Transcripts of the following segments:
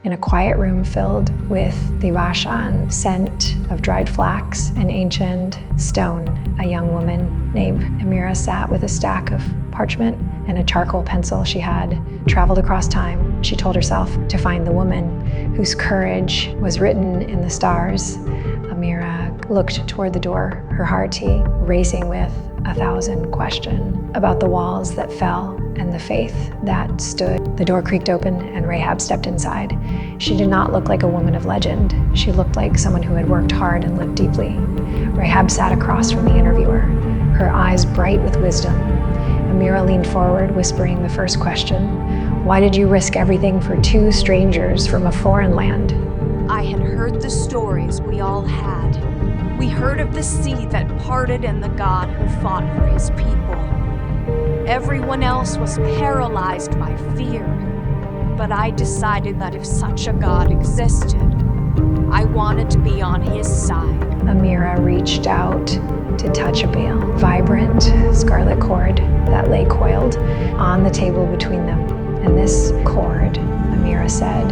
in a quiet room filled with the Rashan scent of dried flax and ancient stone. A young woman named Amira sat with a stack of parchment and a charcoal pencil. She had traveled across time, she told herself, to find the woman whose courage was written in the stars. Amira looked toward the door, her heart racing with 1,000 questions about the walls that fell and the faith that stood. The door creaked open and Rehab stepped inside. She did not look like a woman of legend. She looked like someone who had worked hard and lived deeply. Rehab sat across from the interviewer, her eyes bright with wisdom. Amira leaned forward, whispering the first question. Why did you risk everything for two strangers from a foreign land? I had heard the stories we all had. We heard of the sea that parted and the God who fought for his people. Everyone else was paralyzed by fear. But I decided that if such a God existed, I wanted to be on his side. Amira reached out to touch a veil, vibrant scarlet cord that lay coiled on the table between them. And this cord, Amira said,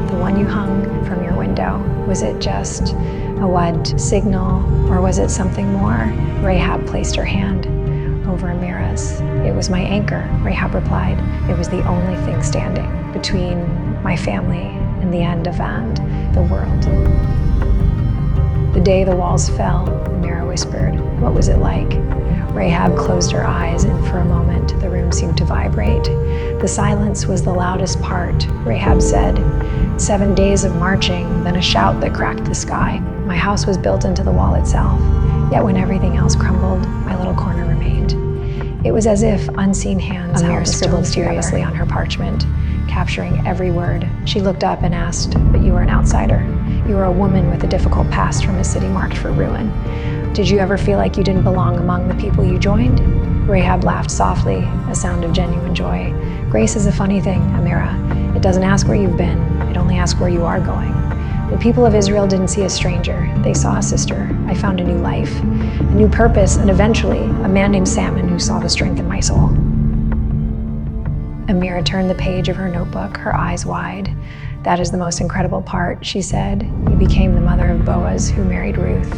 the one you hung from your window, was it just a WUD signal, or was it something more? Rehab placed her hand over Amira's. It was my anchor, Rehab replied. It was the only thing standing between my family and the end of and the world. The day the walls fell, Amira whispered, what was it like? Rehab closed her eyes, and for a moment, the room seemed to vibrate. The silence was the loudest part. Rehab said, 7 days of marching, then a shout that cracked the sky. My house was built into the wall itself, yet when everything else crumbled, my little corner remained. It was as if unseen hands Amira scribbled furiously on her parchment, capturing every word. She looked up and asked, but you are an outsider. You are a woman with a difficult past from a city marked for ruin. Did you ever feel like you didn't belong among the people you joined? Rehab laughed softly, a sound of genuine joy. Grace is a funny thing, Amira. It doesn't ask where you've been, it only asks where you are going. The people of Israel didn't see a stranger, they saw a sister. I found a new life, a new purpose, and eventually, a man named Salmon who saw the strength in my soul. Amira turned the page of her notebook, her eyes wide. That is the most incredible part, she said. You became the mother of Boaz, who married Ruth.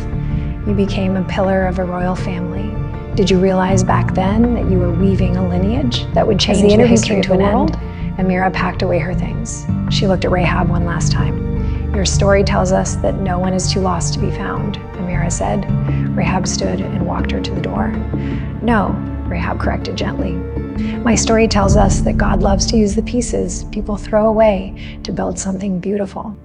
You became a pillar of a royal family. Did you realize back then that you were weaving a lineage that would change the history to an end? Amira packed away her things. She looked at Rehab one last time. Your story tells us that no one is too lost to be found, Amira said. Rehab stood and walked her to the door. No, Rehab corrected gently. My story tells us that God loves to use the pieces people throw away to build something beautiful.